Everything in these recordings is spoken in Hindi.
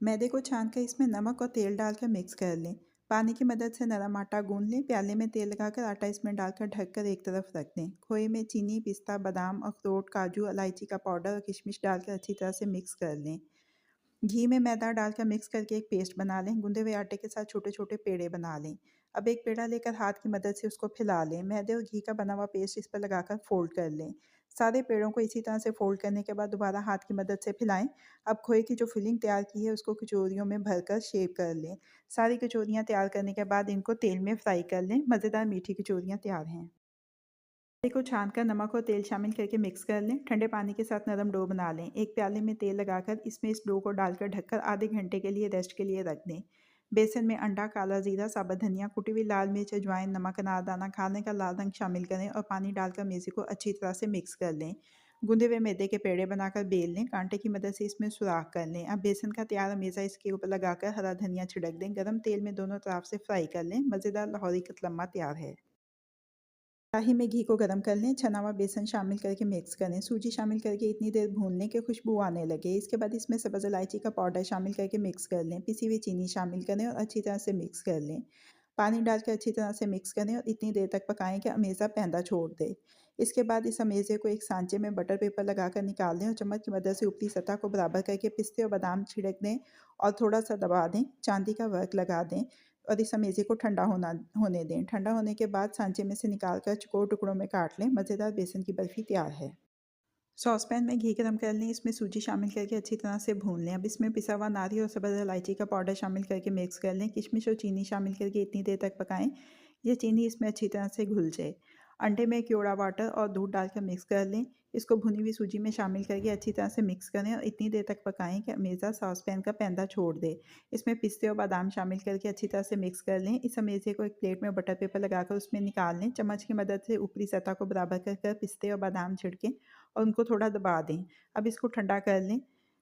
मैदे को छानकर इसमें नमक और तेल डालकर मिक्स कर लें। पानी की मदद से नरम आटा गूंद लें। प्याले में तेल लगाकर आटा इसमें डालकर ढककर एक तरफ रख दें। खोए में चीनी, पिस्ता, बादाम, अखरोट, काजू, इलायची का पाउडर और किशमिश डालकर अच्छी तरह से मिक्स कर लें। घी में मैदा डालकर मिक्स करके एक पेस्ट बना लें। गूंदे हुए आटे के साथ छोटे छोटे पेड़े बना लें। अब एक पेड़ा लेकर हाथ की मदद से उसको फैला लें। मैदे और घी का बना हुआ पेस्ट इस पर लगाकर फोल्ड कर लें। सारे पेड़ों को इसी तरह से फोल्ड करने के बाद दोबारा हाथ की मदद से फैलाएं। अब खोए की जो फिलिंग तैयार की है उसको कचौरियों में भरकर शेप कर लें। सारी कचौरियाँ तैयार करने के बाद इनको तेल में फ्राई कर लें। मज़ेदार मीठी कचौरियाँ तैयार हैं। आटे को छानकर नमक और तेल शामिल करके मिक्स कर लें। ठंडे पानी के साथ नरम डो बना लें। एक प्याले में तेल लगाकर इसमें इस डो को डालकर ढककर आधे घंटे के लिए रेस्ट के लिए रख दें। बेसन में अंडा, काला जीरा, साबुत धनिया, कुटी हुई लाल मिर्च, अजवाइन, नमक, अनारदाना, खाने का लाल रंग शामिल करें और पानी डालकर मेज़े को अच्छी तरह से मिक्स कर लें। गूंदे हुए मैदे के पेड़े बनाकर बेल लें। कांटे की मदद से इसमें सुराख कर लें। अब बेसन का तैयार मेज़ा इसके ऊपर लगाकर हरा धनिया छिड़क दें। गरम तेल में दोनों तरफ से फ्राई कर लें। मज़ेदार लाहौरी कतलम्मा तैयार है। कढ़ाई में घी को गरम कर लें। छना हुआ बेसन शामिल करके मिक्स करें। सूजी शामिल करके इतनी देर भून लें कि खुशबू आने लगे। इसके बाद इसमें सब्ज़ इलायची का पाउडर शामिल करके मिक्स कर लें। पिसी हुई चीनी शामिल करें और अच्छी तरह से मिक्स कर लें। पानी डालकर अच्छी तरह से मिक्स करें और इतनी देर तक पकाएं कि अमेज़ा पैंदा छोड़ दे। इसके बाद इस अमेज़े को एक सांचे में बटर पेपर लगाकर निकाल दें और चम्मच की मदद से ऊपरी सतह को बराबर करके पिस्ते और बादाम छिड़क दें और थोड़ा सा दबा दें। चांदी का वर्क लगा दें और इस अमेज़े को ठंडा होने दें। ठंडा होने के बाद सांचे में से निकाल कर चौकोर टुकड़ों में काट लें। मज़ेदार बेसन की बर्फ़ी तैयार है। सॉसपैन में घी गरम कर लें। इसमें सूजी शामिल करके अच्छी तरह से भून लें। अब इसमें पिसा हुआ नारियल और सब्ज़ इलायची का पाउडर शामिल करके मिक्स कर लें। किशमिश और चीनी शामिल करके इतनी देर तक पकाएं ये चीनी इसमें अच्छी तरह से घुल जाए। अंडे में क्योड़ा वाटर और दूध डालकर मिक्स कर लें। इसको भुनी हुई सूजी में शामिल करके अच्छी तरह से मिक्स करें और इतनी देर तक पकाएं कि अमेज़ा सॉसपैन का पैंदा छोड़ दे। इसमें पिस्ते और बादाम शामिल करके अच्छी तरह से मिक्स कर लें। इस अमेज़े को एक प्लेट में बटर पेपर लगाकर उसमें निकाल लें। चम्मच की मदद से ऊपरी सतह को बराबर कर पिस्ते और बादाम छिड़कें और उनको थोड़ा दबा दें। अब इसको ठंडा कर लें।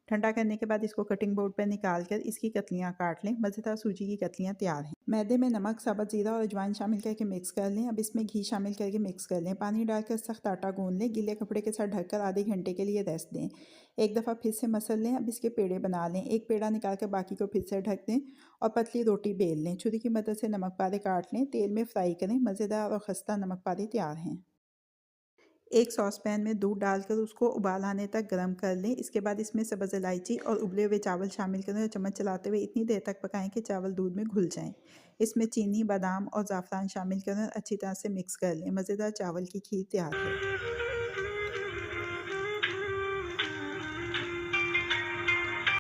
ठंडा करने के बाद इसको कटिंग बोर्ड पर निकाल कर इसकी कतलियाँ काट लें। मज़ेदार सूजी की कतलियाँ तैयार हैं। मैदे में नमक, साबुत ज़ीरा और अजवाइन शामिल करके मिक्स कर लें। अब इसमें घी शामिल करके मिक्स कर लें। पानी डालकर सख्त आटा गूंद लें। गीले कपड़े के साथ ढककर आधे घंटे के लिए रेस्ट दें। एक दफ़ा फिर से मसल लें। अब इसके पेड़े बना लें। एक पेड़ा निकाल कर बाकी को फिर से ढक दें और पतली रोटी बेल लें। छुरी की मदद से नमक पारे काट लें। तेल में फ्राई करें। मज़ेदार और खस्ता नमक पारे तैयार हैं। एक सॉसपैन में दूध डालकर उसको उबाल आने तक गर्म कर लें। इसके बाद इसमें सब्ज़ इलायची और उबले हुए चावल शामिल करें और चम्मच चलाते हुए इतनी देर तक पकाएं कि चावल दूध में घुल जाएं। इसमें चीनी, बादाम और ज़ाफ़रान शामिल करें और अच्छी तरह से मिक्स कर लें। मज़ेदार चावल की खीर तैयार है।